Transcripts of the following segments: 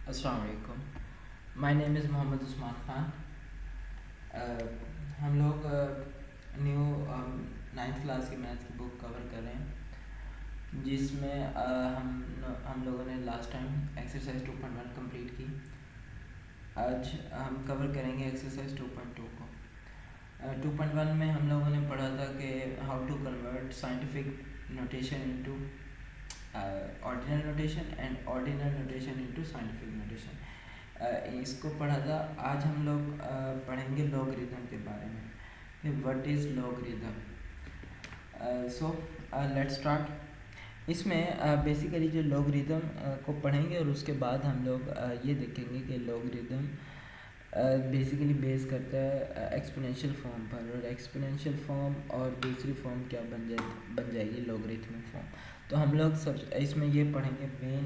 अस्सलाम वालेकुम। My name is Mohammad Usman Khan. हम लोग न्यू नाइन्थ क्लास की मैथ की बुक कवर कर रहे हैं, जिसमें हम लोगों ने लास्ट टाइम एक्सरसाइज 2.1 कंप्लीट की। आज हम कवर करेंगे एक्सरसाइज 2.2 को। 2.1 में हम लोगों ने पढ़ा था कि how to convert scientific notation into ordinal notation and ordinal notation into scientific notation. इसको पढ़ा था। आज हम लोग पढ़ेंगे लॉगरिथम के बारे में कि what is logarithm. So let's start. इसमें बेसिकली जो लॉगरिथम को पढ़ेंगे और उसके बाद हम लोग ये देखेंगे कि लॉगरिथम बेसिकली बेस करता है एक्सपोनेंशियल फॉर्म पर, और एक्सपोनेंशियल फॉर्म और दूसरी फॉर्म क्या बन जाएगी लॉगरिथमिक फॉर्म। तो हम लोग सब इसमें ये पढ़ेंगे मेन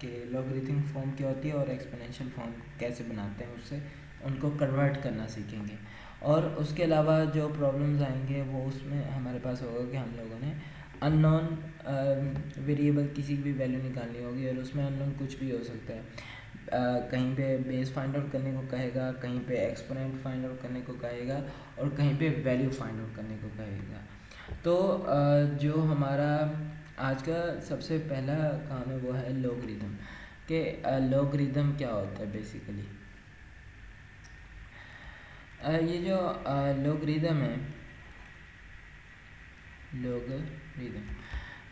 कि लॉगरिथमिक फॉर्म क्या होती है और एक्सपोनेंशियल फॉर्म कैसे बनाते हैं, उससे उनको कन्वर्ट करना सीखेंगे। और उसके अलावा जो प्रॉब्लम्स आएंगे वो उसमें हमारे पास होगा कि हम लोगों ने अननोन वेरिएबल किसी की भी वैल्यू निकालनी होगी, और उसमें अननोन कुछ भी हो सकता है। कहीं पे बेस फाइंड आउट करने को कहेगा, कहीं पे एक्सपोनेंट फाइंड आउट करने को कहेगा, और कहीं पे वैल्यू फाइंड आउट करने को कहेगा। तो जो हमारा आज का सबसे पहला काम है वो है लॉगरिथम। कि लॉगरिथम क्या होता है बेसिकली। ये जो लॉगरिथम है, लॉगरिथम,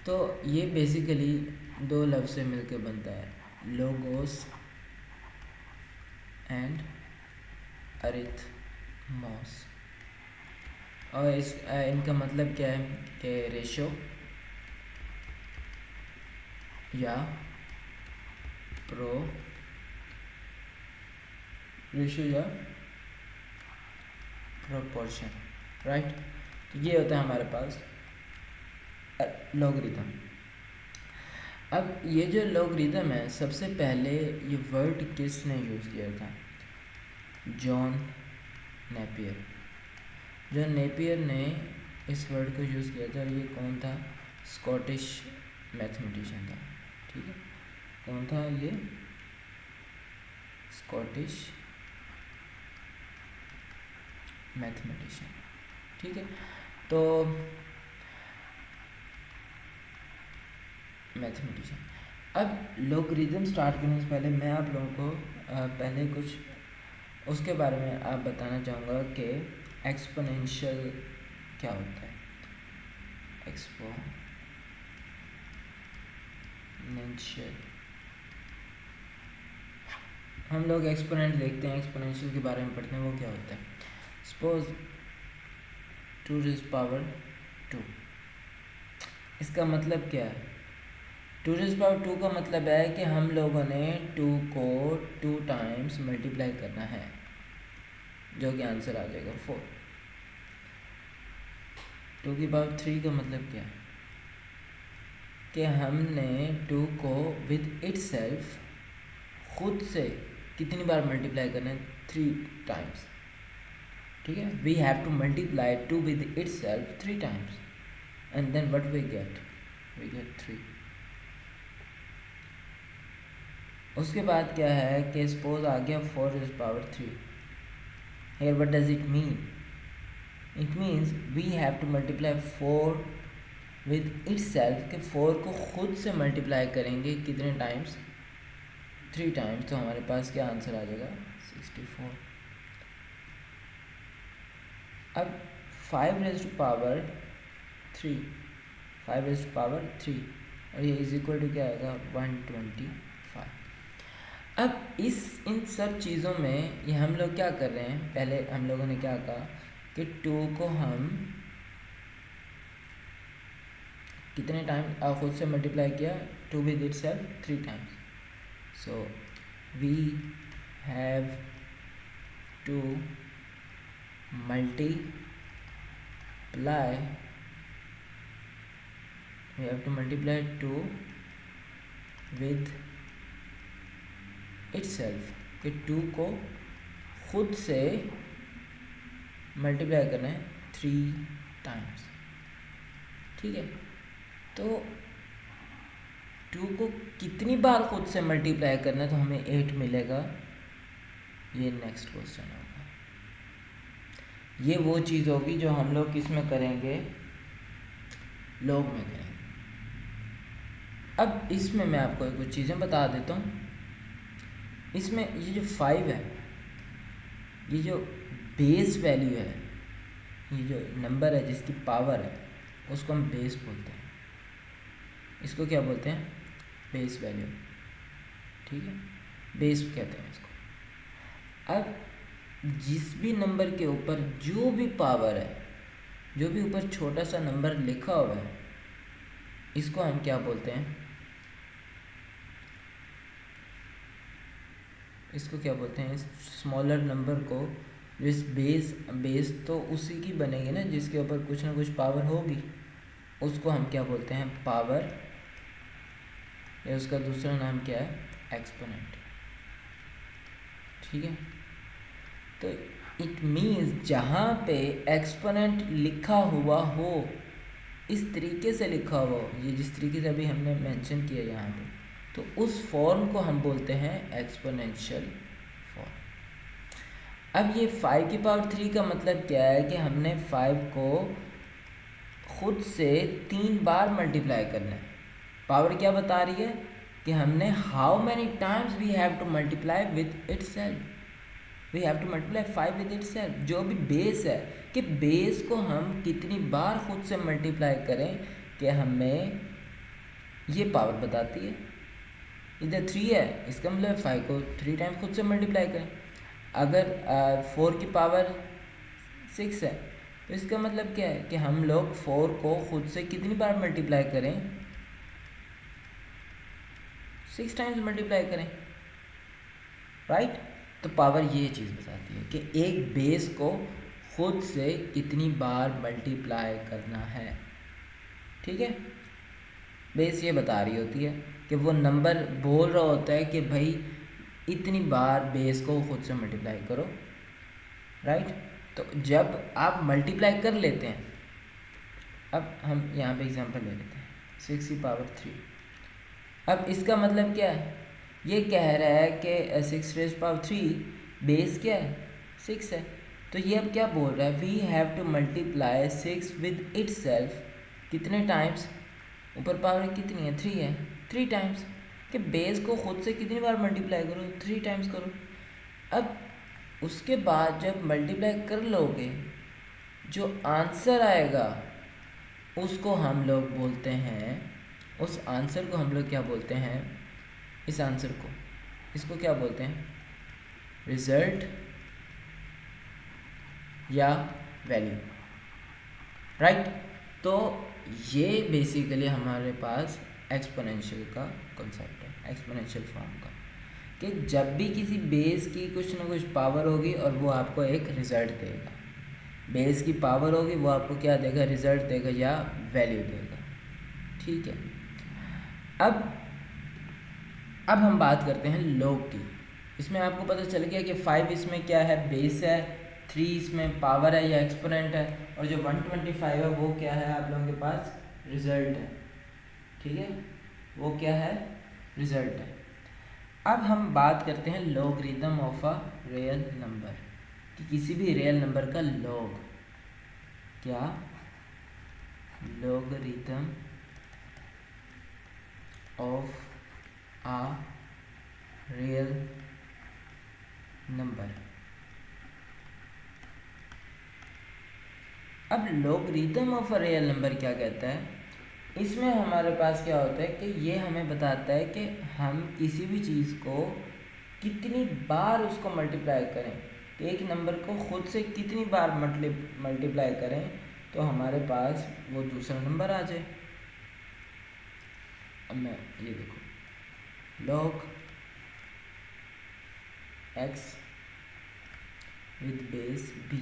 तो ये बेसिकली दो लफ्ज़ से मिलकर बनता है, लोगोस एंड अरिथमोस। और इनका मतलब क्या है कि रेशो या प्रोपोर्शन, राइट। तो ये होता है हमारे पास लॉगरिथम। अब ये जो लॉगरिथम है, सबसे पहले ये वर्ड किसने यूज़ किया था? John Napier. जॉन नेपियर ने इस वर्ड को यूज़ किया था। और ये कौन था? स्कॉटिश मैथमेटिशियन था। ठीक है, कौन था ये? Scottish mathematician. ठीक है, तो मैथमेटिशियन। अब लॉगरिथम स्टार्ट करने से पहले मैं आप लोगों को पहले कुछ उसके बारे में आप बताना चाहूँगा कि एक्सपोनेंशियल क्या होता है। एक्सपोनेंशियल, हम लोग एक्सपोनेंट देखते हैं, एक्सपोनेंशियल के बारे में पढ़ते हैं, वो क्या होता है। सपोज 2⁻², इसका मतलब क्या है? 2⁻² का मतलब है कि हम लोगों ने 2 को 2 टाइम्स मल्टीप्लाई करना है, जो कि आंसर आ जाएगा 4। 2⁻³ का मतलब क्या है? कि हमने 2 को विद इटसेल्फ खुद से कितनी बार मल्टीप्लाई करना है? 3 टाइम्स। ठीक है, we have to multiply 2 with itself 3 times, and then what we get 3। उसके बाद क्या है कि सपोज आ गया 4⁻³ here what does it mean? It means we have to multiply 4 with itself, कि 4 को खुद से मल्टीप्लाई करेंगे कितने टाइम्स? 3 टाइम्स। तो हमारे पास क्या आंसर आ जाएगा? 64। अब 5⁻³ 5⁻³ और ये इज इक्वल टू क्या आएगा? 125। अब इन सब चीज़ों में ये हम लोग क्या कर रहे हैं? पहले हम लोगों ने क्या कहा कि 2 को हम कितने टाइम खुद से मल्टीप्लाई किया? 2 with itself 3 times. So we have to multiply 2 with itself, कि 2 को खुद से मल्टीप्लाई करना है 3 टाइम्स। ठीक है, तो 2 को कितनी बार खुद से मल्टीप्लाई करना है तो हमें 8 मिलेगा। ये नेक्स्ट क्वेश्चन होगा। ये वो चीज़ होगी जो हम लोग किस में करेंगे, लॉग में करेंगे। अब इसमें मैं आपको कुछ चीज़ें बता देता हूँ। इसमें ये जो 5 है, ये जो बेस वैल्यू है, ये जो नंबर है जिसकी पावर है, उसको हम बेस बोलते हैं। इसको क्या बोलते हैं, बेस वैल्यू, ठीक है, बेस कहते हैं इसको। अब जिस भी नंबर के ऊपर जो भी पावर है, जो भी ऊपर छोटा सा नंबर लिखा हुआ है, इसको हम क्या बोलते हैं, इसको क्या बोलते हैं, इस स्मॉलर नंबर को, जो इस बेस तो उसी की बनेगी ना जिसके ऊपर कुछ ना कुछ पावर होगी, उसको हम क्या बोलते हैं, पावर, या उसका दूसरा नाम क्या है, एक्सपोनेंट। ठीक है, तो इट मीन्स जहाँ पे एक्सपोनेंट लिखा हुआ हो, इस तरीके से लिखा हुआ हो, ये जिस तरीके से अभी हमने मेंशन किया यहाँ पे, तो उस फॉर्म को हम बोलते हैं एक्सपोनेंशियल फॉर्म। अब ये 5 की पावर 3 का मतलब क्या है कि हमने 5 को खुद से 3 बार मल्टीप्लाई करना है। पावर क्या बता रही है कि हमने how many times we have to multiply with itself, we have to multiply 5 with itself. जो भी बेस है, कि बेस को हम कितनी बार खुद से मल्टीप्लाई करें, कि हमें ये पावर बताती है। इधर 3 है, इसका मतलब 5 को 3 टाइम्स खुद से मल्टीप्लाई करें। अगर 4 की पावर 6 है, तो इसका मतलब क्या है कि हम लोग 4 को खुद से कितनी बार मल्टीप्लाई करें, 6 टाइम्स मल्टीप्लाई करें, राइट। तो पावर ये चीज़ बताती है कि एक बेस को खुद से कितनी बार मल्टीप्लाई करना है। ठीक है, बेस ये बता रही होती है कि वो नंबर बोल रहा होता है कि भाई इतनी बार बेस को खुद से मल्टीप्लाई करो, राइट। तो जब आप मल्टीप्लाई कर लेते हैं, अब हम यहाँ पे एग्जांपल ले लेते हैं 6 की पावर 3। अब इसका मतलब क्या है, ये कह रहा है कि 6 रेज़ पावर 3 बेस क्या है, 6 है। तो ये अब क्या बोल रहा है, we have to multiply 6 with itself, कितने टाइम्स, ऊपर पावर कितनी है, 3 है, 3 टाइम्स, कि बेस को खुद से कितनी बार मल्टीप्लाई करो, 3 टाइम्स करो। अब उसके बाद जब मल्टीप्लाई कर लोगे, जो आंसर आएगा उसको हम लोग बोलते हैं, उस आंसर को हम लोग क्या बोलते हैं, इस आंसर को, इसको क्या बोलते हैं, रिजल्ट या वैल्यू, राइट। तो ये बेसिकली हमारे पास एक्सपोनेंशियल का कॉन्सेप्ट है, एक्सपोनेंशियल फॉर्म का, कि जब भी किसी बेस की कुछ ना कुछ पावर होगी और वो आपको एक रिज़ल्ट देगा। बेस की पावर होगी, वो आपको क्या देगा, रिज़ल्ट देगा या वैल्यू देगा। ठीक है, अब हम बात करते हैं लॉग की। इसमें आपको पता चल गया कि 5 इसमें क्या है, बेस है, 3 इसमें पावर है या एक्सपोनेंट है, और जो 125 है वो क्या है, आप लोगों के पास रिज़ल्ट है। ठीक है, वो क्या है, रिज़ल्ट है। अब हम बात करते हैं logarithm of a real number, कि किसी भी रियल नंबर का लॉग, क्या, logarithm of a real number. अब logarithm of a real number क्या कहता है, इसमें हमारे पास क्या होता है कि ये हमें बताता है कि हम किसी भी चीज़ को कितनी बार उसको मल्टीप्लाई करें, कि एक नंबर को खुद से कितनी बार मल्टीप्लाई करें तो हमारे पास वो दूसरा नंबर आ जाए। अब मैं ये देखो, log x with base b।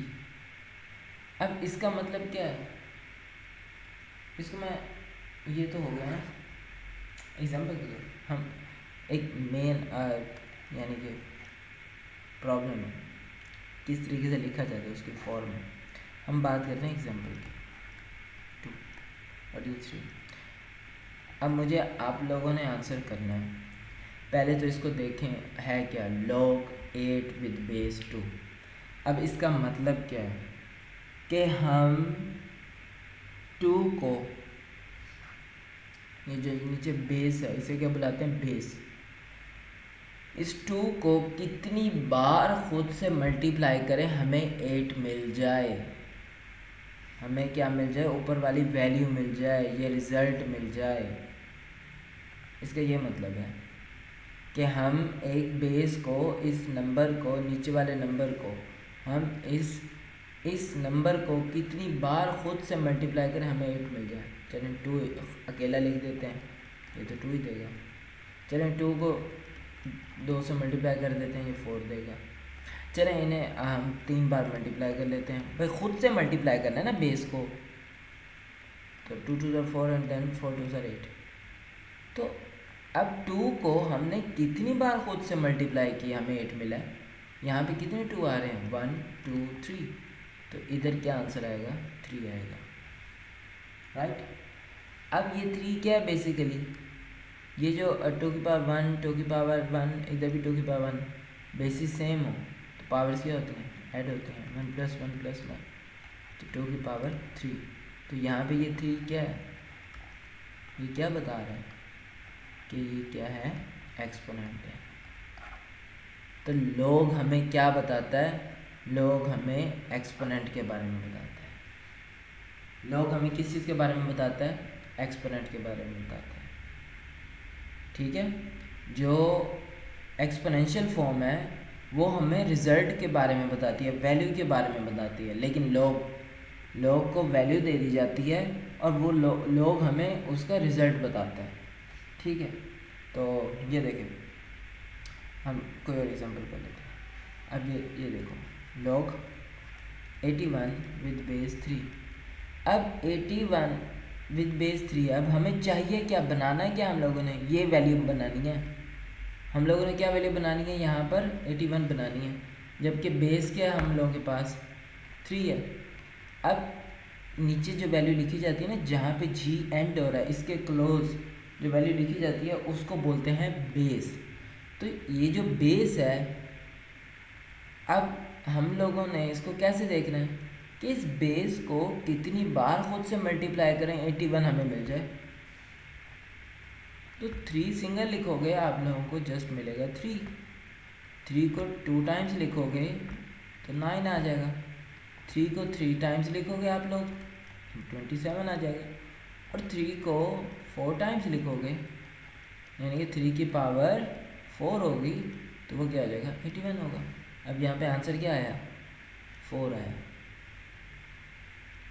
अब इसका मतलब क्या है, इसको मैं, ये तो हो गया ना एग्जाम्पल के लिए, हम एक मेन यानी कि प्रॉब्लम है किस तरीके से लिखा जाता है उसकी फॉर्म में, हम बात करते हैं एग्जाम्पल की 2 और 3। अब मुझे आप लोगों ने आंसर करना है। पहले तो इसको देखें, है क्या log 8 विद बेस 2। अब इसका मतलब क्या है कि हम 2 को, ये जो नीचे बेस है इसे क्या बुलाते हैं, बेस। इस 2 को कितनी बार खुद से मल्टीप्लाई करें हमें 8 मिल जाए, हमें क्या मिल जाए, ऊपर वाली वैल्यू मिल जाए, ये रिज़ल्ट मिल जाए। इसका ये मतलब है कि हम एक बेस को, इस नंबर को, नीचे वाले नंबर को हम इस नंबर को कितनी बार खुद से मल्टीप्लाई करें हमें 8 मिल जाए। चलें 2 अकेला लिख देते हैं, ये तो 2 ही देगा। चलें 2 को 2 से मल्टीप्लाई कर देते हैं, ये 4 देगा। चलें इन्हें हम 3 बार मल्टीप्लाई कर लेते हैं, भाई खुद से मल्टीप्लाई करना है ना बेस को, तो 2 2 ज़ा 4 एंड देन 4 2 ज़ा 8। तो अब 2 को हमने कितनी बार खुद से मल्टीप्लाई किया हमें 8 मिला है। यहाँ पे कितने 2 आ रहे हैं, 1 2 3, तो इधर क्या आंसर आएगा, 3 आएगा, राइट। अब ये 3 क्या है, बेसिकली ये जो 2 की पावर 1 2 की पावर 1, इधर भी 2 की पावर 1, बेसिस सेम हो तो पावर्स क्या होती हैं, ऐड होती हैं, 1 + 1 + 1, तो 2 की पावर 3। तो यहाँ पे ये 3 क्या है, ये क्या बता रहा है कि ये क्या है, एक्सपोनेंट है। तो log हमें क्या बताता है, log हमें एक्सपोनेंट के बारे में बताता है। log हमें किस चीज़ के बारे में बताता है, एक्सपोनेंट के बारे में बताता है, ठीक है। जो एक्सपोनेंशियल फॉर्म है वो हमें रिज़ल्ट के बारे में बताती है, वैल्यू के बारे में बताती है, लेकिन log को वैल्यू दे दी जाती है और वो log हमें उसका रिज़ल्ट बताता है, ठीक है। तो ये देखें, हम कोई और एग्जांपल कर लेते हैं। अब ये देखो, log 81 विद बेस 3। अब 81 विद बेस 3, अब हमें चाहिए क्या, बनाना है क्या, हम लोगों ने ये वैल्यू बनानी है। हम लोगों ने क्या वैल्यू बनानी है, यहाँ पर 81 बनानी है, जबकि बेस क्या है हम लोगों के पास, 3 है। अब नीचे जो वैल्यू लिखी जाती है ना, जहाँ पे जी एंड हो रहा है, इसके क्लोज जो वैल्यू लिखी जाती है उसको बोलते हैं बेस। तो ये जो बेस है, अब हम लोगों ने इसको कैसे देखना है कि इस बेस को कितनी बार खुद से मल्टीप्लाई करें 81 हमें मिल जाए। तो 3 सिंगल लिखोगे आप लोगों को जस्ट मिलेगा 3 को 2 टाइम्स लिखोगे तो 9 आ जाएगा, 3 को 3 टाइम्स लिखोगे आप लोग 27 आ जाएगा, और 3 को 4 टाइम्स लिखोगे यानी कि 3 की पावर 4 होगी तो वो क्या आ जाएगा, 81 होगा। अब यहाँ पे आंसर क्या आया, 4 आया,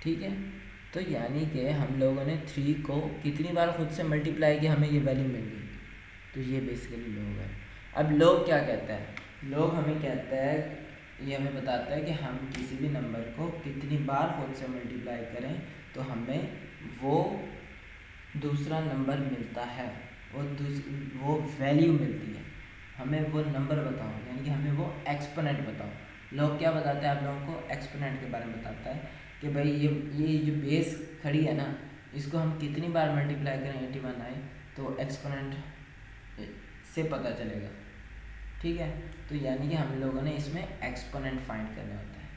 ठीक है। तो यानी कि हम लोगों ने 3 को कितनी बार खुद से मल्टीप्लाई किया हमें ये वैल्यू मिल गई, तो ये बेसिकली log है। अब log क्या कहता है, log हमें कहता है, ये हमें बताता है कि हम किसी भी नंबर को कितनी बार खुद से मल्टीप्लाई करें तो हमें वो दूसरा नंबर मिलता है, वो वैल्यू मिलती है, हमें वो नंबर बताओ, यानी कि हमें वो एक्सपोनेंट बताओ। log क्या बताता है आप लोगों को, एक्सपोनेंट के बारे में बताता है कि भाई ये जो बेस खड़ी है ना, इसको हम कितनी बार मल्टीप्लाई करें 81 आए तो एक्सपोनेंट से पता चलेगा, ठीक है। तो यानी कि हम लोगों ने इसमें एक्सपोनेंट फाइंड करना होता है,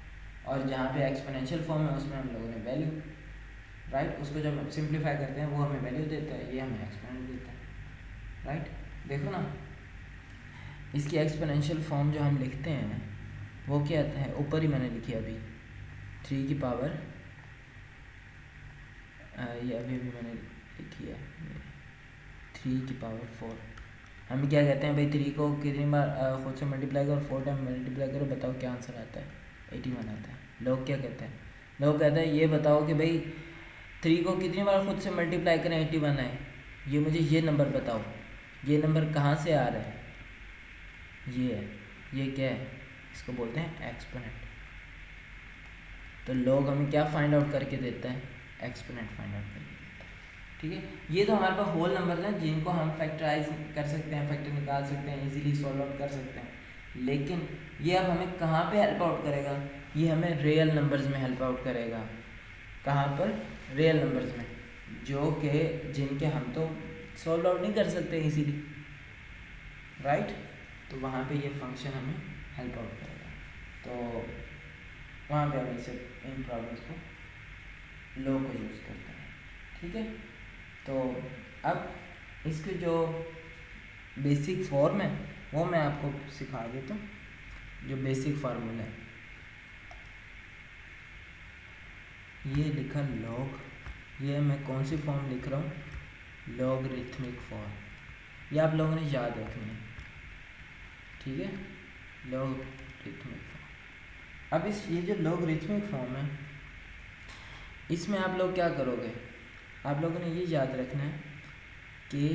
और जहाँ पे एक्सपोनेंशियल फॉर्म है उसमें हम लोगों ने वैल्यू, राइट, उसको जब हम सिंप्लीफाई करते हैं वो हमें वैल्यू देता है, ये हमें एक्सपोनेंट देता है, राइट। देखो ना, इसकी एक्सपोनेंशियल फॉर्म जो हम लिखते हैं वो क्या आता है, ऊपर ही मैंने लिखी अभी 3 की पावर, ये अभी मैंने लिखी है 3 की पावर 4। हम क्या कहते हैं भाई, 3 को कितनी बार खुद से मल्टीप्लाई करो, 4 टाइम मल्टीप्लाई करो, बताओ क्या आंसर आता है, 81 आता है। लोग क्या कहते हैं, लोग कहते हैं ये बताओ कि भाई 3 को कितनी बार खुद से मल्टीप्लाई करें 81 आए, ये मुझे ये नंबर बताओ, ये नंबर कहाँ से आ रहा है, ये है, ये क्या है, इसको बोलते हैं एक्सपोनेंट। तो लोग हमें क्या फाइंड आउट करके देता है, एक्सपोनेंट फाइंड आउट करके देता है, ठीक है। ये तो हमारे पास होल नंबर हैं जिनको हम फैक्टराइज कर सकते हैं, फैक्टर निकाल सकते हैं, इजीली सॉल्व आउट कर सकते हैं, लेकिन ये अब हमें कहाँ पे हेल्प आउट करेगा, ये हमें रियल नंबर्स में हेल्प आउट करेगा। कहाँ पर, रियल नंबर्स में, जो कि जिनके हम तो सॉल्व आउट नहीं कर सकते इजीली, राइट। तो वहाँ पे ये फंक्शन हमें हेल्प आउट करेगा। तो वहाँ पे हम इसे इन प्रॉब्लम्स को लॉग को यूज़ करते हैं, ठीक है। तो अब इसके जो बेसिक फॉर्म है वो मैं आपको सिखा देता हूँ। जो बेसिक फार्मूला है, ये लिखा लॉग, ये मैं कौन सी फॉर्म लिख रहा हूँ, लॉगरिथमिक फॉर्म। ये आप लोगों ने याद रखनी है, ठीक है, लॉगरिथमिक फॉर्म। अब इस ये जो लॉगरिथमिक फॉर्म है, इसमें आप लोग क्या करोगे, आप लोगों ने ये याद रखना है कि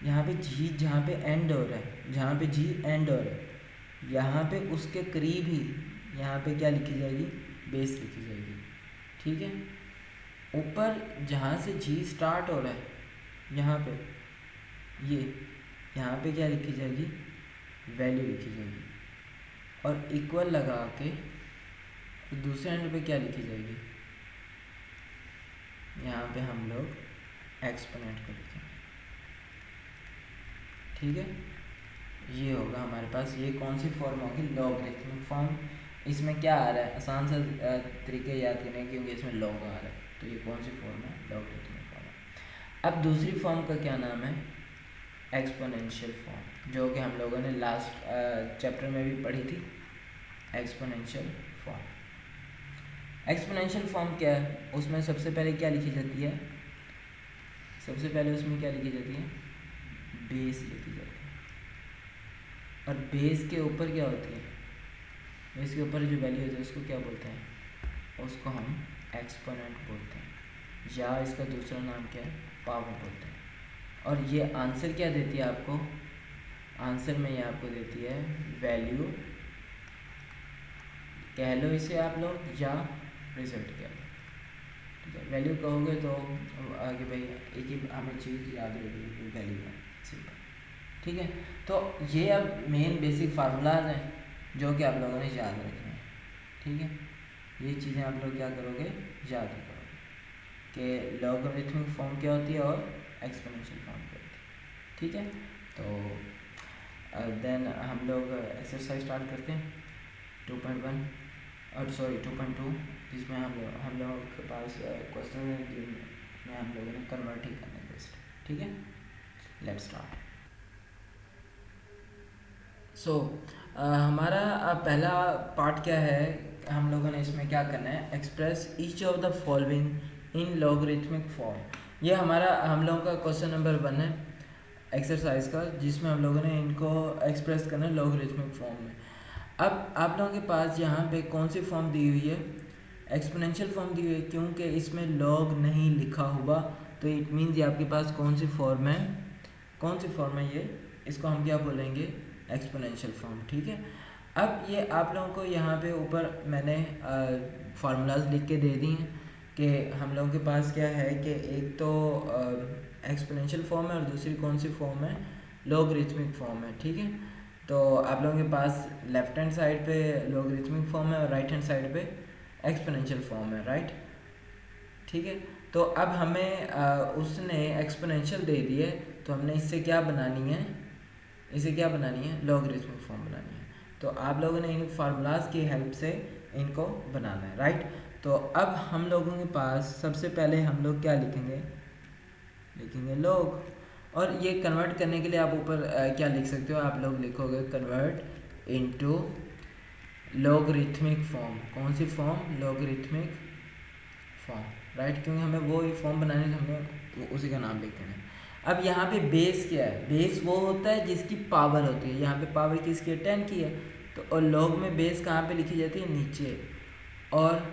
यहाँ पे जी, जहाँ पे एंड हो रहा है, जहाँ पे जी एंड हो रहा है, यहाँ पे उसके करीब ही यहाँ पे क्या लिखी जाएगी, बेस लिखी जाएगी, ठीक है। ऊपर जहाँ से जी स्टार्ट हो रहा है, यहाँ पे ये यहाँ पे क्या लिखी जाएगी, वैल्यू लिखी जाएगी। और इक्वल लगा के दूसरे एंड पे क्या लिखी जाएगी, यहाँ पे हम लोग एक्सपोनेंट को लिखेंगे, ठीक है। ये होगा हमारे पास, ये कौन सी फॉर्म होगी, लॉगरिथमिक फॉर्म। इसमें क्या आ रहा है, आसान सा तरीके याद करने, क्योंकि इसमें लॉग आ रहा है, तो ये कौन सी फॉर्म है, लॉगरिथमिक फॉर्म है। अब दूसरी फॉर्म का क्या नाम है, एक्सपोनेंशियल फॉर्म, जो कि हम लोगों ने लास्ट चैप्टर में भी पढ़ी थी, एक्सपोनेंशियल फॉर्म। एक्सपोनेंशियल फॉर्म क्या है, उसमें सबसे पहले क्या लिखी जाती है, सबसे पहले उसमें क्या लिखी जाती है, बेस लिखी जाती है। और बेस के ऊपर क्या होती है, बेस के ऊपर जो वैल्यू होती है उसको क्या बोलते हैं, उसको हम एक्सपोनेंट बोलते हैं, या इसका दूसरा नाम क्या है, पावर बोलते हैं। और ये आंसर क्या देती है आपको, आंसर में ये आपको देती है वैल्यू, कह लो इसे आप लोग, या रिजल्ट कह लो, ठीक है। वैल्यू कहोगे तो आगे भाई एक ही हमें चीज़ याद रहेगी, वैल्यू है, सिंपल, ठीक है। तो ये अब मेन बेसिक फार्मूलाज हैं जो कि आप लोगों ने याद रखने हैं, ठीक है। ये चीज़ें आप लोग क्या करोगे, याद करोगे कि लॉगरिथमिक फॉर्म क्या होती है और एक्सपोनेंशियल फॉर्म क्या होती है, ठीक है। तो देन हम लोग एक्सरसाइज स्टार्ट करते हैं 2.1 और सॉरी 2.2, जिसमें हम लोगों के पास क्वेश्चन है जिनमें हम लोगों ने कन्वर्ट ही करना है बेस्ट, ठीक है। Let's start. सो हमारा पहला पार्ट क्या है, हम लोगों ने इसमें क्या करना है, express each of the following in logarithmic form. ये हमारा हम लोगों का क्वेश्चन नंबर 1 है एक्सरसाइज का, जिसमें हम लोगों ने इनको एक्सप्रेस करना है लॉगरिथमिक फॉर्म में। अब आप लोगों के पास यहाँ पे कौन सी फॉर्म दी हुई है, एक्सपोनेंशियल फॉर्म दी हुई है, क्योंकि इसमें लॉग नहीं लिखा हुआ, तो इट मीन्स ये आपके पास कौन सी फॉर्म है, कौन सी फॉर्म है ये, इसको हम क्या बोलेंगे, एक्सपोनेंशियल फॉर्म, ठीक है। अब ये आप लोगों को यहाँ पे ऊपर मैंने फार्मूलाज लिख के दे दी हैं कि हम लोगों के पास क्या है कि एक तो एक्सपोनेंशियल फॉर्म है और दूसरी कौन सी फॉर्म है, लॉगरिथमिक फॉर्म है, ठीक है। तो आप लोगों के पास लेफ्ट हैंड साइड पे लॉगरिथमिक फॉर्म है और राइट हैंड साइड पे एक्सपोनेंशियल फॉर्म है, राइट, ठीक है। तो अब हमें उसने एक्सपोनेंशियल दे दी है, तो हमने इससे क्या बनानी है, इसे क्या बनानी है, लॉगरिथमिक फॉर्म बनानी है। तो आप लोगों ने इन फार्मूलाज की हेल्प से इनको बनाना है, राइट। तो अब हम लोगों के पास सबसे पहले हम लोग क्या लिखेंगे, लिखेंगे लॉग। और ये कन्वर्ट करने के लिए आप ऊपर क्या लिख सकते हो, आप लोग लिखोगे कन्वर्ट इनटू लॉगरिथमिक फॉर्म। कौन सी फॉर्म, लॉगरिथमिक फॉर्म, राइट, क्योंकि हमें वो ही फॉर्म बनाने से हमें उसी का नाम लिख देना है। अब यहाँ पे बेस क्या है, बेस वो होता है जिसकी पावर होती है, यहाँ पे पावर किसकी है, 10 की है। तो और लॉग में बेस कहाँ पे लिखी जाती है, नीचे, और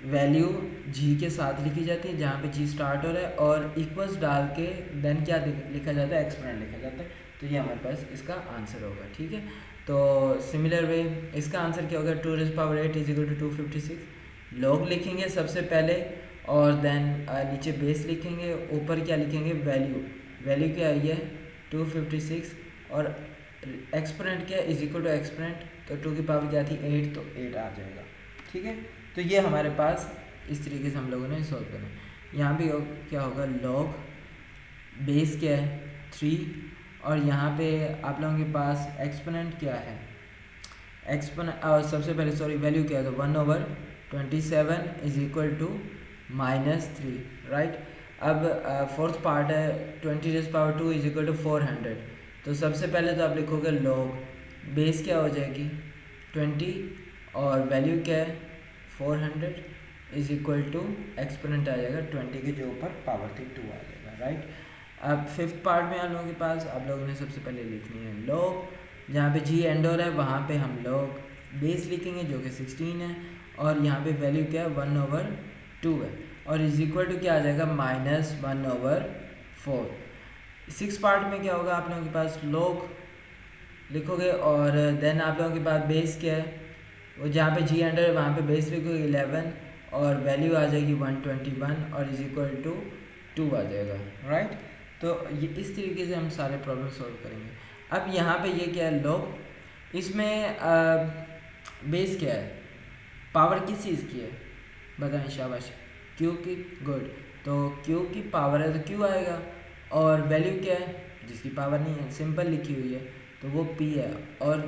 वैल्यू जी के साथ लिखी जाती है जहाँ पे जी स्टार्ट हो रहा है, और इक्वल्स डाल के देन क्या लिखा जाता है, एक्सपोनेंट लिखा जाता है। तो ये हमारे पास इसका आंसर होगा, ठीक है। तो सिमिलर वे इसका आंसर क्या होगा, 2⁸ = 256। लॉग लिखेंगे सबसे पहले और देन नीचे बेस लिखेंगे, ऊपर क्या लिखेंगे, वैल्यू, वैल्यू क्या आई है 256, और एक्सपोनेंट क्या है, = एक्सपोनेंट, तो 2 की पावर क्या थी 8, तो 8 आ जाएगा, ठीक है। तो ये हमारे पास इस तरीके से हम लोगों ने सॉल्व करना है। यहाँ भी क्या होगा, लॉग बेस क्या है 3, और यहाँ पे आप लोगों के पास एक्सपोनेंट क्या है, एक्सपोनेंट सबसे पहले सॉरी वैल्यू क्या है, तो 1/27 इज इक्वल टू -3, राइट। अब फोर्थ पार्ट है 20⁻² इज इक्वल टू 400। तो सबसे पहले तो आप लिखोगे लॉग बेस क्या हो जाएगी 20 और वैल्यू क्या है 400 इज इक्वल टू एक्सपोनेंट आ जाएगा 20 के जो ऊपर पावर थी 2 आ जाएगा, राइट। अब फिफ्थ पार्ट में आप लोगों के पास आप लोगों ने सबसे पहले लिखनी है लॉग, जहाँ पे जी एंडोर है वहाँ पे हम लॉग बेस लिखेंगे जो कि 16 है, और यहाँ पे वैल्यू क्या है 1/2 है, और इज इक्वल टू क्या आ जाएगा -1/4। सिक्स पार्ट में क्या होगा आप लोगों के पास लॉग लिखोगे, और देन आप लोगों के पास बेस क्या है, वो जहाँ पे जी एंडर है वहाँ पे बेस लिखोगे 11, और वैल्यू आ जाएगी 121 और इज इक्वल टू 2 आ जाएगा, राइट। तो ये इस तरीके से हम सारे प्रॉब्लम सॉल्व करेंगे। अब यहाँ पे ये क्या है लॉग, इसमें बेस क्या है, पावर किस चीज़ की है बताएं, शाबाश, क्यू की, गुड। तो क्यू की पावर है तो क्यू आएगा, और वैल्यू क्या है जिसकी पावर नहीं है, सिंपल लिखी हुई है तो वो पी है, और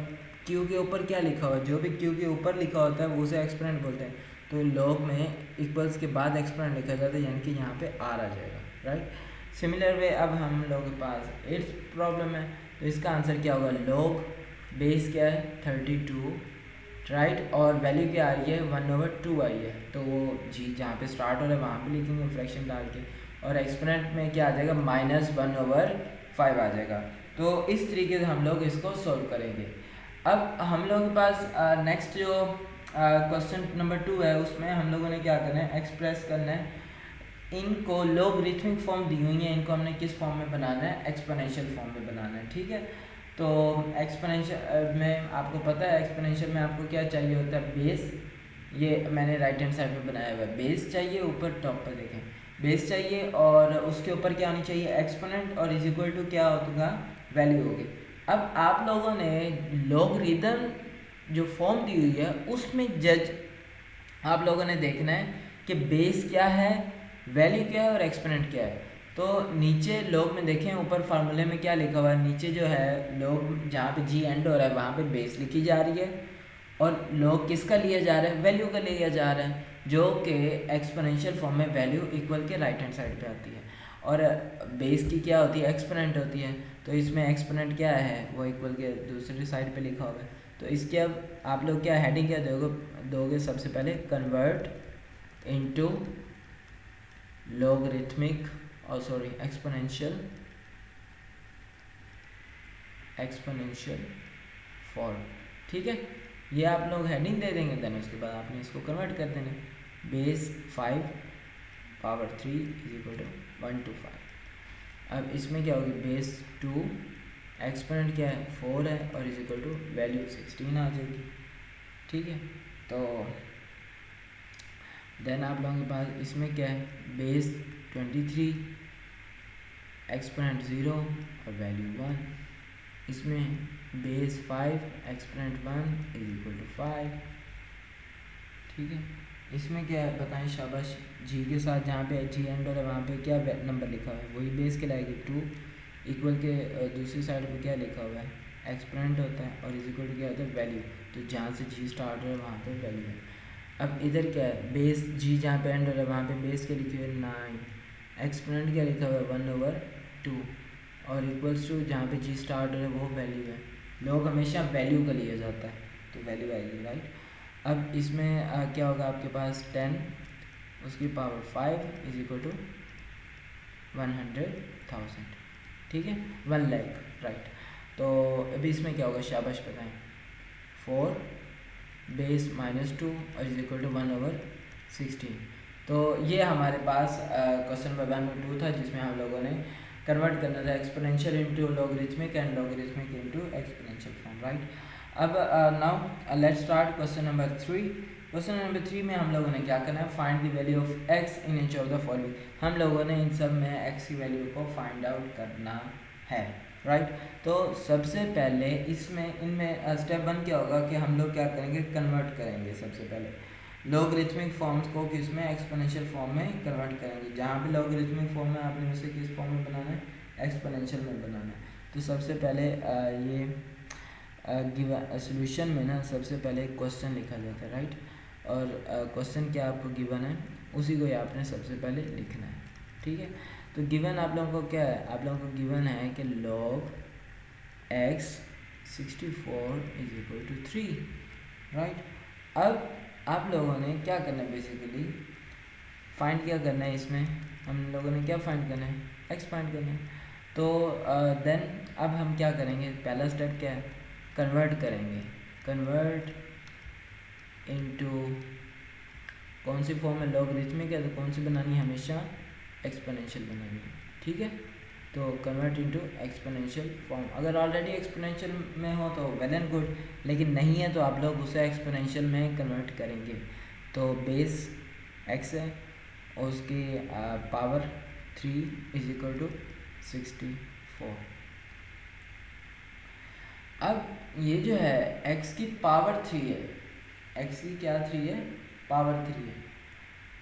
क्यू के ऊपर क्या लिखा हुआ है, जो भी क्यू के ऊपर लिखा होता है वो उसे एक्सपोनेंट बोलते हैं। तो लॉग में इक्वल्स के बाद एक्सपोनेंट लिखा जाता है, यानी कि यहाँ पे आर आ जाएगा, राइट। सिमिलर वे अब हम लोगों के पास 8th प्रॉब्लम है, तो इसका आंसर क्या होगा लॉग बेस क्या है 32, राइट, और वैल्यू क्या आ रही है 1/2 आई है, तो वो जी जहाँ पे स्टार्ट हो रहा है वहाँ पे लिखेंगे फ्रैक्शन डाल के, और एक्सपोनेंट में क्या आ जाएगा -1/5 आ जाएगा। तो इस तरीके से हम लोग इसको सॉल्व करेंगे। अब हम लोगों के पास नेक्स्ट जो क्वेश्चन नंबर 2 है, उसमें हम लोगों ने क्या करना है, एक्सप्रेस करना है, इनको लोगरिथमिक फॉर्म दी हुई है, इनको हमने किस फॉर्म में बनाना है, एक्सपोनेंशियल फॉर्म में बनाना है, ठीक है। तो एक्सपोनेंशियल में आपको पता है, एक्सपोनेंशियल में आपको क्या चाहिए होता है, बेस, ये मैंने राइट हैंड साइड में बनाया हुआ है, बेस चाहिए, ऊपर टॉप पर देखें बेस चाहिए, और उसके ऊपर क्या होनी चाहिए एक्सपोनेंट, और इज इक्वल टू क्या होगा वैल्यू होगी। अब आप लोगों ने लॉगरिदम जो फॉर्म दी हुई है उसमें जज आप लोगों ने देखना है कि बेस क्या है, वैल्यू क्या है और एक्सपोनेंट क्या है। तो नीचे लॉग में देखें ऊपर फार्मूले में क्या लिखा हुआ है, नीचे जो है लॉग जहाँ पे जी एंड हो रहा है वहाँ पे बेस लिखी जा रही है, और लॉग किसका लिया जा रहा है, वैल्यू का लिया जा रहा है, जो कि एक्सपोनेंशियल फॉर्म में वैल्यू इक्वल के राइट हैंड साइड पे आती है, और बेस की क्या होती है एक्सपोनेंट होती है, तो इसमें एक्सपोनेंट क्या है वो इक्वल के दूसरी साइड पे लिखा हुआ है। तो इसके अब आप लोग क्या हेडिंग क्या दोगे सबसे पहले, कन्वर्ट इनटू logarithmic और सॉरी एक्सपोनेंशियल फॉर्म, ठीक है। ये आप लोग हेडिंग दे देंगे, देन उसके बाद आपने इसको कन्वर्ट कर देना, base 5 power 3 is equal to 125। अब इसमें क्या होगी, बेस 2 एक्सपोनेंट क्या है 4 है, और इज इक्वल टू वैल्यू 16 आ जाएगी, ठीक है। तो देन आप लोगों के पास इसमें क्या है, बेस 23 एक्सपोनेंट 0 और वैल्यू 1, इसमें base 5 exponent 1 is equal to 5, ठीक है। इसमें क्या है बताएं, शाबाश, जी के साथ जहाँ पे जी एंडर है वहाँ पे क्या नंबर लिखा हुआ है, वही बेस के लाएगी 2, इक्वल के दूसरी साइड पे क्या लिखा हुआ है एक्सपोनेंट होता है, और इज इक्वल टू क्या होता है वैल्यू, तो जहाँ से जी स्टार्ट हो रहा है वहाँ पे वैल्यू है। अब इधर क्या है, बेस जी जहाँ पे एंड हो रहा है वहाँ पे बेस क्या लिखे हुए 9, एक्सपोनेंट क्या लिखा हुआ है 1/2, और इक्वल्स टू जहाँ पे जी स्टार्ट हो रहा है वो वैल्यू है, लोग हमेशा वैल्यू का लिया जाता है तो वैल्यू आएगी, राइट। अब इसमें क्या होगा आपके पास 10 उसकी पावर 5 इज इक्वल टू 100,000, ठीक है, 1 लाख, राइट। तो अभी इसमें क्या होगा, शाबाश बताएं, 4 बेस -2 और इज इक्वल टू 1/16। तो ये हमारे पास क्वेश्चन नंबर 1 था, जिसमें हम लोगों ने कन्वर्ट करना था exponential into logarithmic and logarithmic into exponential form, right. अब now let's start question number 3। Question number 3 में हम लोगों ने क्या करना है, find the value of X in each of the following. हम लोगों ने इन सब में एक्स की वैल्यू को फाइंड आउट करना है, राइट। तो सबसे पहले इसमें इनमें स्टेप 1 क्या होगा कि हम लोग क्या करेंगे, कन्वर्ट करेंगे सबसे पहले लॉगरिथमिक फॉर्म्स को किस में, एक्सपोनेंशियल फॉर्म में कन्वर्ट करेंगे। जहाँ पे लॉगरिथमिक फॉर्म में आपने उसे किस फॉर्म में बनाना है, एक्सपोनेंशियल में बनाना है। तो सबसे पहले ये गिवन सॉल्यूशन में ना सबसे पहले एक क्वेश्चन लिखा जाता है, राइट। और क्वेश्चन क्या आपको गिवन है उसी को आपने सबसे पहले लिखना है, ठीक है। तो गिवन आप लोगों को क्या है, आप लोगों को गिवन है कि log x 64 is equal to 3, right. अब आप लोगों ने क्या करना है, बेसिकली फाइंड क्या करना है, इसमें हम लोगों ने क्या फाइंड करना है, x फाइंड करना है। तो देन अब हम क्या करेंगे, पहला स्टेप क्या है, कन्वर्ट करेंगे, कन्वर्ट इनटू कौन सी फॉर्म है, लॉगरिथमिक है, तो कौन सी बनानी है, हमेशा एक्सपोनेंशियल बनानी है, ठीक है। तो कन्वर्ट इनटू एक्सपोनेंशियल फॉर्म, अगर ऑलरेडी एक्सपोनेंशियल में हो तो वेल एंड गुड, लेकिन नहीं है तो आप लोग उसे एक्सपोनेंशियल में कन्वर्ट करेंगे। तो बेस x है और उसकी पावर 3 इज इक्वल टू 64। अब ये जो है x की पावर 3 है, x की क्या 3 है, पावर 3 है।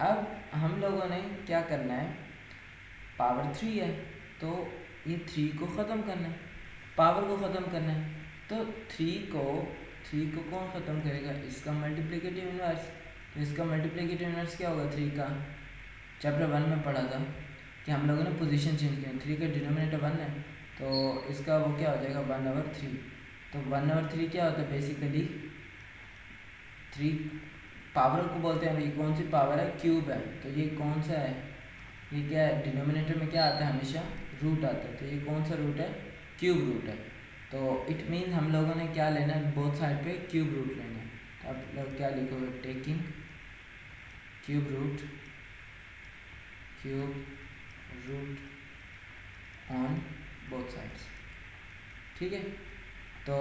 अब हम लोगों ने क्या करना है, पावर 3 है तो ये 3 को ख़त्म करना है, पावर को ख़त्म करना है। तो 3 को कौन ख़त्म करेगा, इसका मल्टीप्लिकेटिव इन्वर्स। तो इसका मल्टीप्लिकेटिव इन्वर्स क्या होगा, 3 का, चैप्टर 1 में पढ़ा था कि हम लोगों ने पोजीशन चेंज किया, 3 का डिनोमिनेटर 1 है तो इसका वो क्या हो जाएगा 1/3। तो 1/3 क्या होता है, बेसिकली 3 पावर को बोलते हैं, ये कौन सी पावर है, क्यूब है। तो ये कौन सा है, ये क्या है, डिनोमिनेटर में क्या आता है, हमेशा रूट आता है। तो ये कौन सा रूट है, क्यूब रूट है। तो इट मीन हम लोगों ने क्या लेना है, बोथ साइड पे क्यूब रूट लेना है। तो आप लोग क्या लिखोगे, taking cube root on both sides, ठीक है। तो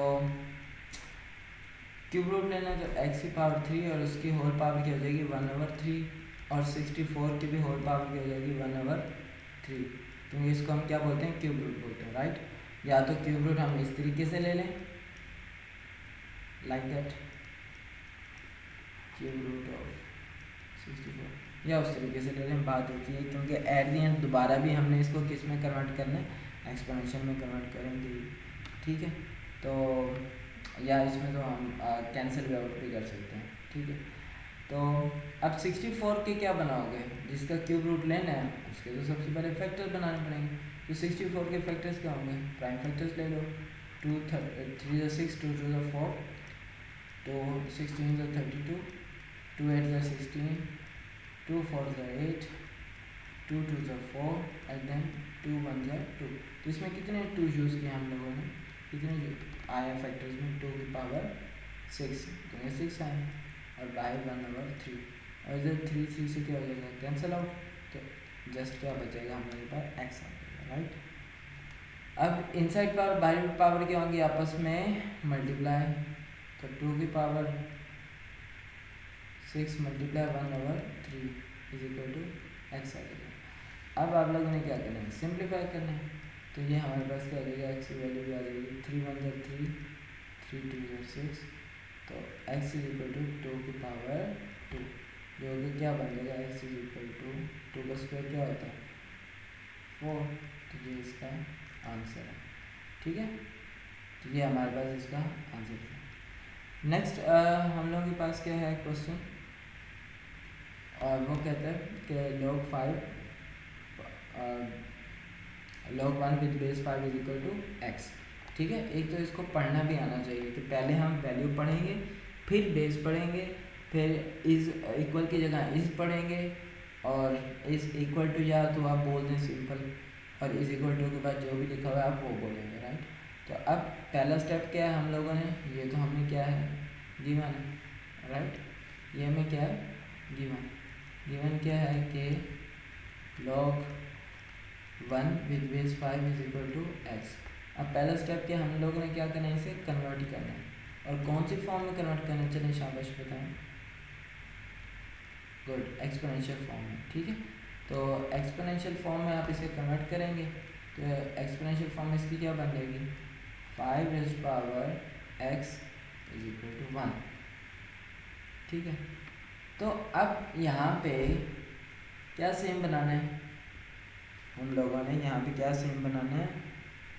क्यूब रूट लेना है तो x की पावर 3 और उसकी होल पावर क्या हो जाएगी 1/3 और 64 की भी होल पावर क्या हो जाएगी 1/3, क्योंकि इसको हम क्या बोलते हैं, क्यूब रूट बोलते हैं, राइट। या तो क्यूब रूट हम इस तरीके से ले लें, like that, cube root of 64, या उस तरीके से ले लें, बात होती है। क्योंकि एट दी एंड दोबारा भी हमने इसको किस में कन्वर्ट करना है, एक्सपोनेंशियल में कन्वर्ट करेंगे, ठीक है। तो या इसमें तो हम कैंसिल भी आउट भी कर सकते हैं, ठीक है। तो अब 64 के क्या बनाओगे, जिसका क्यूब रूट लेना है उसके तो सबसे पहले फैक्टर्स बनाने पड़ेंगे। तो 64 के फैक्टर्स क्या होंगे, प्राइम फैक्टर्स ले लो, 2 3 × 6, 2 2 4, तो 16 × 32, 2 8 × 16, 2 4 × 8, 2 2 × 4 एंड देन 2 1 × 2। तो इसमें कितने 2 यूज़ किए हम लोगों ने, कितने आए फैक्टर्स में, 2 की पावर 6, तो ये 6 आए और बाय 1/3, और इधर 3 से क्या हो जाएगा, कैंसिल आउट। तो जस्ट क्या बचेगा हमारे पास, x आ जाएगा, राइट। अब इनसाइड पावर बाहर पावर क्या होंगी, आपस में मल्टीप्लाई। तो 2 की power 6 × 1/3 is equal to x आ जाएगा। अब आप लोगों ने क्या करना है, सिंप्लीफाई करना है। तो ये हमारे पास क्या आ जाएगा, x की वैल्यू भी आ जाएगी, 3 1 × 3, 3 2 × 6, तो x इज इक्वल टू 2 की पावर 2, जो कि क्या बन जाएगा, x इज इक्वल टू 2 का स्क्वायर क्या होता है 4। तो ये इसका आंसर है, ठीक है। तो ये हमारे पास इसका आंसर है। नेक्स्ट हम लोगों के पास क्या है क्वेश्चन, और वो कहता है कि log 1 with base 5 is equal to x, ठीक है। एक तो इसको पढ़ना भी आना चाहिए कि पहले हम वैल्यू पढ़ेंगे, फिर बेस पढ़ेंगे, फिर इज इक्वल की जगह इज पढ़ेंगे, और इज इक्वल टू या तो आप बोल दें सिंपल, और इज इक्वल टू के बाद जो भी लिखा हुआ है आप वो बोलेंगे, राइट। तो अब पहला स्टेप क्या है हम लोगों ने, ये तो हमने क्या है गिवन है, राइट। ये हमें क्या है गिवन क्या है कि log 1 with base 5 is equal to x। अब पहला स्टेप क्या हम लोगों ने क्या करना है, इसे कन्वर्ट करना है, और कौन सी फॉर्म में कन्वर्ट करना है, चलिए शाबाश बताएं, गुड, एक्सपोनेंशियल फॉर्म में, ठीक है। तो एक्सपोनेंशियल फॉर्म में आप इसे कन्वर्ट करेंगे, तो एक्सपोनेंशियल फॉर्म में इसकी क्या बन जाएगी, 5x इज इक्वल टू 1, ठीक है। तो अब यहाँ पे क्या सेम बनाना है, हम लोगों ने यहाँ पे क्या सेम बनाना है,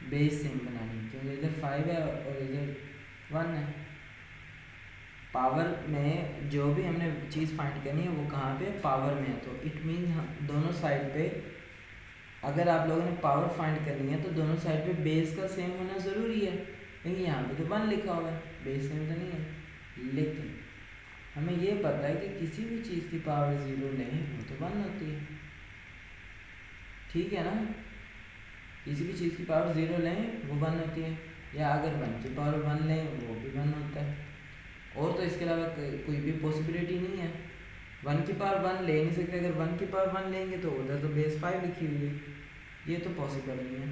बेस सेम बनानी है, क्योंकि इधर 5 है और इधर 1 है। पावर में जो भी हमने चीज़ फाइंड करनी है वो कहाँ पे, पावर में है। तो इट मीन हम दोनों साइड पे, अगर आप लोगों ने पावर फाइंड करनी है तो दोनों साइड पे बेस का सेम होना ज़रूरी है, लेकिन यहाँ पे तो 1 लिखा हुआ है, बेस सेम तो नहीं है। लेकिन हमें ये पता है कि किसी भी चीज़ की पावर 0 लें वो तो 1 होती है, ठीक है ना। किसी भी चीज़ की पावर 0 लें वो 1 होती है, या अगर 1 की पावर 1 लें वो भी 1 होता है। और तो इसके अलावा कोई भी पॉसिबिलिटी नहीं है। 1 की पावर 1 ले नहीं सकते, अगर 1 की पावर 1 लेंगे तो उधर तो बेस 5 लिखी हुई है, ये तो पॉसिबल नहीं है।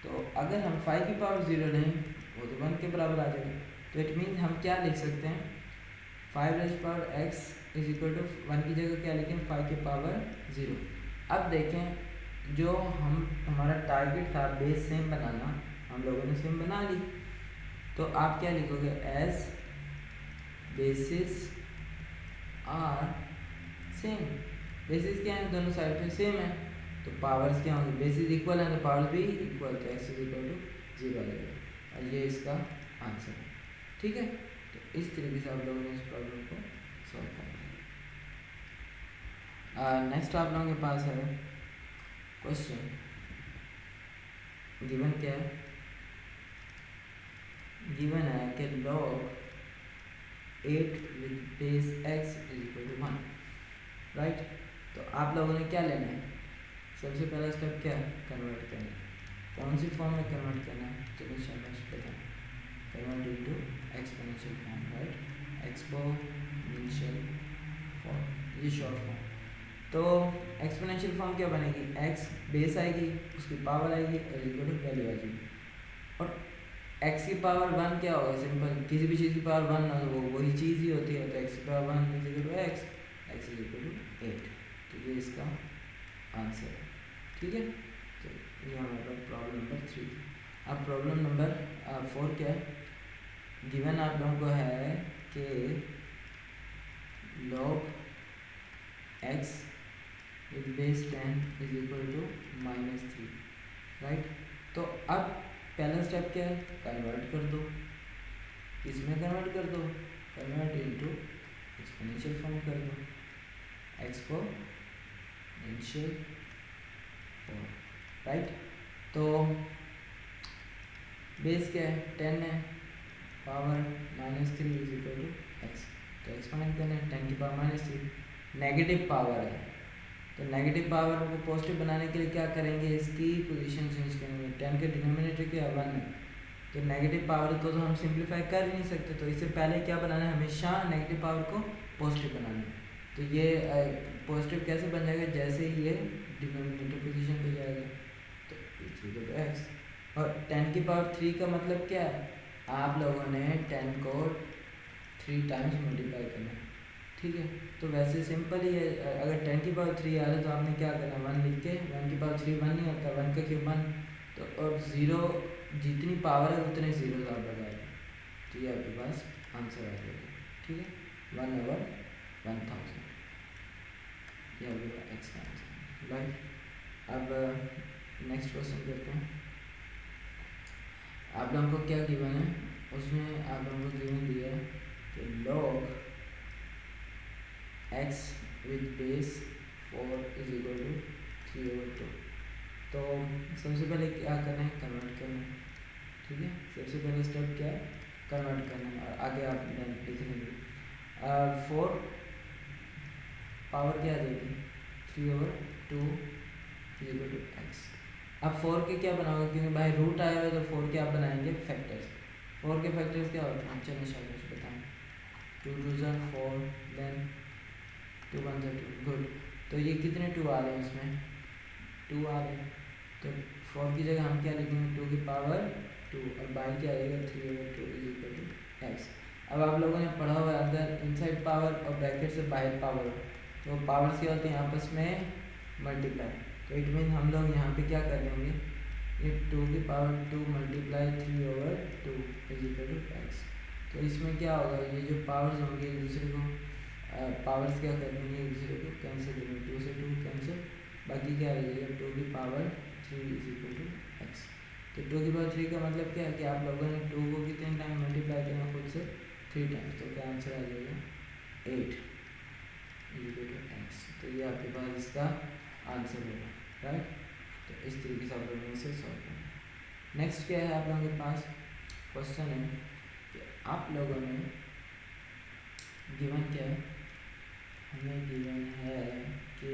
तो अगर हम 5 की पावर 0 लें वो तो 1 के बराबर आ जाएगा। तो इट मीन हम क्या लिख सकते हैं, 5 raise power x is equal to 1 की जगह क्या लिखें, 5 की पावर 0। अब देखें जो हमारा टारगेट था बेस सेम बनाना, हम लोगों ने सेम बना ली। तो आप क्या लिखोगे, as bases are same. Bases क्या है, दोनों साइड पे सेम है, तो पावर्स क्या होंगी, बेसिस इक्वल है तो पावर्स भी इक्वल, तो x इज इक्वल टू 0 आ जाएगा, और ये इसका आंसर है, ठीक है। तो इस तरीके से आप लोगों ने इस प्रॉब्लम को सॉल्व कर लिया। नेक्स्ट आप लोगों के पास है क्वेश्चन, गिवन क्या है, गिवन है कि log 8 with base x is equal to 1, right. तो आप लोगों ने क्या लेना है, सबसे पहला स्टेप क्या है, कन्वर्ट करना है। कौन सी फॉर्म में कन्वर्ट करना है, चलिए समझ बताएं, convert into exponential form, right, exponential form, ये शॉर्ट फॉर्म। तो एक्सपोनेंशियल फॉर्म क्या बनेगी, x बेस आएगी, उसकी पावर आएगी और इक्वल टू वैल्यू आ जाएगी। और x की पावर 1 क्या होगा, सिंपल, किसी भी चीज़ की पावर 1 हो वो वही चीज़ ही होती है, तो x की power 1 is equal to x is equal to 8। तो ये इसका आंसर है, ठीक है। तो ये हमारा प्रॉब्लम नंबर 3। अब प्रॉब्लम नंबर 4 क्या है, गिवन आप लोगों को है कि log x with base 10 is equal to -3, right. तो अब पहला स्टेप क्या है, कन्वर्ट कर दो, इसमें कन्वर्ट कर दो, कन्वर्ट इनटू एक्सपोनेंशियल फॉर्म कर दो, एक्सपोनेंशियल फॉर्म, राइट। तो बेस क्या है, 10 है, power -3 is equal to x, तो एक्सपोनेंट करना है, 10 की पावर -3, नेगेटिव पावर है, तो नेगेटिव पावर को पॉजिटिव बनाने के लिए क्या करेंगे, इसकी पोजीशन चेंज करेंगे। 10 के डिनोमिनेटर क्या 1 है, तो नेगेटिव पावर को तो हम सिंप्लीफाई कर ही नहीं सकते, तो इससे पहले क्या बनाना है, हमेशा नेगेटिव पावर को पॉजिटिव बनाना है। तो ये पॉजिटिव कैसे बन जाएगा, जैसे ही ये डिनोमिनेटर पोजीशन पे जाएगा, तो x। और 10 की पावर 3 का मतलब क्या है, आप लोगों ने 10 को 3 टाइम्स मल्टीप्लाई करना है, ठीक है। तो वैसे सिंपल ही है, अगर 10 की पावर 3 आ रहा है तो आपने क्या करना है, 1 लिख के, 1 की पावर 3 1 नहीं होता, 1 का क्यूब 1, तो और 0 जितनी पावर है उतने 0 आप लगाए, तो ये आपके पास आंसर आ जाएगा, ठीक है, 1/1000, ये आपका एक्स का आंसर, राइट। अब नेक्स्ट क्वेश्चन करते हैं। आप लोगों को क्या गिवन है, उसमें आप लोगों को गिवन दिया है कि log x with base 4 is equal to 3/2। तो सबसे पहले क्या करना है, कन्वर्ट करना है, ठीक है। सबसे पहले स्टेप क्या है, कन्वर्ट करना है, और आगे आप लिख लेंगे। 4 पावर क्या आ जाएगी, 3/2 इज इक्वल टू एक्स। अब 4 के क्या बनाओगे, क्योंकि बाय रूट आया हुआ है तो 4 के आप बनाएंगे फैक्टर्स। 4 के फैक्टर्स क्या होते हैं, चलिए शायद बताएं, 2 2 ज़ा 4, देन 2 1 ज़ा 2, गुड। तो ये कितने 2 आ रहे हैं, इसमें 2 आ रहे हैं, तो 4 की जगह हम क्या लिखेंगे, 2 की पावर 2, और बाहर क्या आएगा, 3/2 इज इक्वल टू एक्स। अब आप लोगों ने पढ़ा हुआ है अंदर इनसाइड पावर और ब्रैकेट से बाहर पावर, तो पावर्स क्या होती हैं आपस में मल्टीप्लाई, तो इट मीन हम लोग यहाँ पे क्या कर लेंगे, ये 2 की power 2 multiply 3/2 is equal to x. तो इसमें क्या होगा, ये जो पावर्स होंगे एक दूसरे को पावर्स क्या कर देंगे, एक दूसरे को कैंसिल करेंगे, 2 से 2 कैंसिल, बाकी क्या रह जाएगा 2 की power 3 is equal to x. तो 2 की पावर 3 का मतलब क्या है कि आप लोगों ने 2 को कितने टाइम मल्टीप्लाई करना खुद से 3 टाइम्स, तो क्या आंसर आ जाएगा 8 इज इक्वल टू एक्स। तो ये आपके पास इसका आंसर होगा, राइट। तो इस तरीके से आप लोगों से सॉल्व करना। नेक्स्ट क्या है आप लोगों के पास क्वेश्चन है कि आप लोगों ने गिवन क्या है, हमें गिवन है कि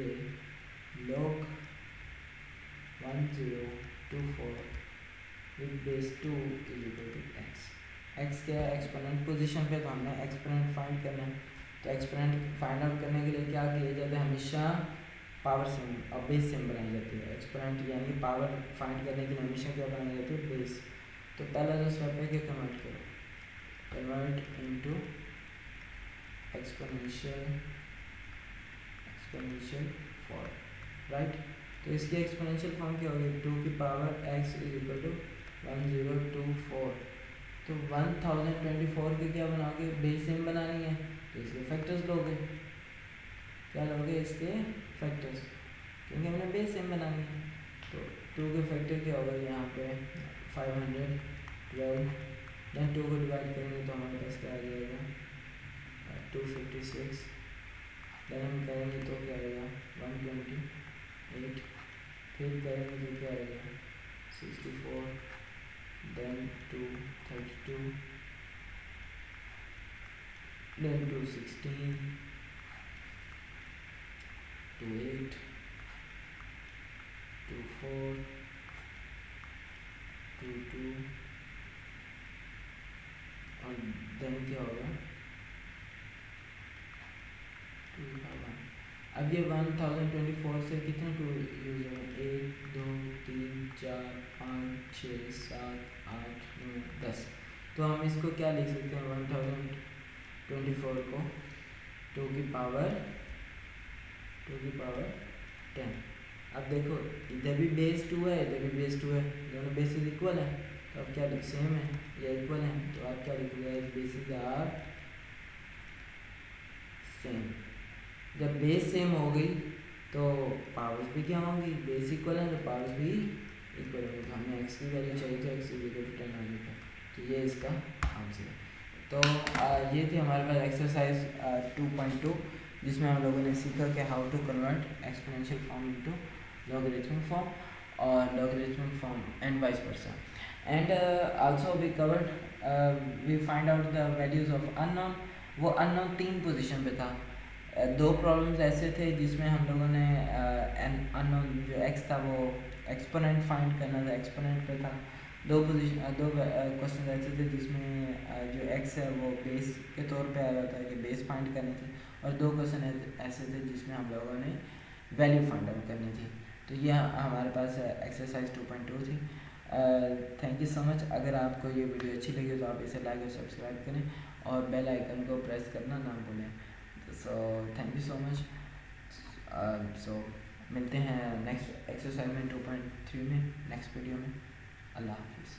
log 1024 with base 2 is equal to x. X क्या है एक्सपोनेंट पोजीशन पे, तो हमने एक्सपोनेंट फाइंड करना है। तो एक्सपोनेंट फाइंड आउट करने के लिए क्या किया जाता है, हमेशा पावर सेम और बेस सेम बनाई जाती है। एक्सपोनेंट यानी कि पावर फाइंड करने के लिए हमेशा क्या बनाई जाती है, बेस। तो पहला जो स्टेप है कि कन्वर्ट करो, convert into exponential form, right. तो इसकी एक्सपोनेंशियल फॉर्म क्या होगी, 2 की power x is equal to 1024। तो 1024 के क्या बनाओगे, बेस सेम बनानी है, तो इसके फैक्टर्स लोगे। क्या लोगे, इसके फैक्टर्स, क्योंकि हमने बेस सेम बनानी है। तो 2 के फैक्टर क्या होगा यहाँ पे 512, देन 2 को डिवाइड करेंगे तो हमारे पास क्या आ जाएगा 256, देन हम करेंगे तो क्या आएगा 128, फिर करेंगे तो क्या आएगा 64, देन 232, देन 216, 28, 24, 22 और देन क्या होगा 2,000। अब ये 1024 से कितने टू यूज होंगे, 1 2 3 4 5 6 7 8 9 10। तो हम इसको क्या लिख सकते हैं 1024 को 2 की पावर 10। अब देखो इधर भी बेस 2 है, इधर भी बेस 2 है, दोनों बेसिस इक्वल है, तो अब क्या लिख सेम है या इक्वल है, तो आप क्या लिखोगे, बेसिस आर सेम। जब बेस सेम हो गई तो पावर्स भी क्या होंगी, बेस इक्वल है तो पावर्स भी इक्वल होंगे। तो हमें एक्स की वैल्यू चाहिए तो एक्स इज इक्वल टू 10 आ जाता है, तो ये इसका आंसर है। तो ये थी हमारे पास एक्सरसाइज 2.2 जिसमें हम लोगों ने सीखा कि how to convert exponential form into logarithmic form और logarithmic form and vice versa. And also we covered we find out the values of unknown. वो अननोन 3 पोजीशन पे था। 2 प्रॉब्लम्स ऐसे थे जिसमें हम लोगों ने अननोन जो एक्स था वो एक्सपोनेंट फाइंड करना था, एक्सपोनेंट पे था। 2 क्वेश्चन ऐसे थे जिसमें जो एक्स है वो बेस के तौर पे आया था कि बेस फाइंड करनी थी, और 2 क्वेश्चन ऐसे थे जिसमें हम लोगों ने वैल्यू फाइंड आउट करनी थी। तो ये हमारे पास एक्सरसाइज 2.2 थी। Thank you so much. अगर आपको ये वीडियो अच्छी लगी तो आप इसे लाइक और सब्सक्राइब करें और बेल आइकन को प्रेस करना ना भूलें। So thank you so much. So मिलते हैं नेक्स्ट एक्सरसाइज में 2.3 में, नेक्स्ट वीडियो में। अल्लाह हाफिज़।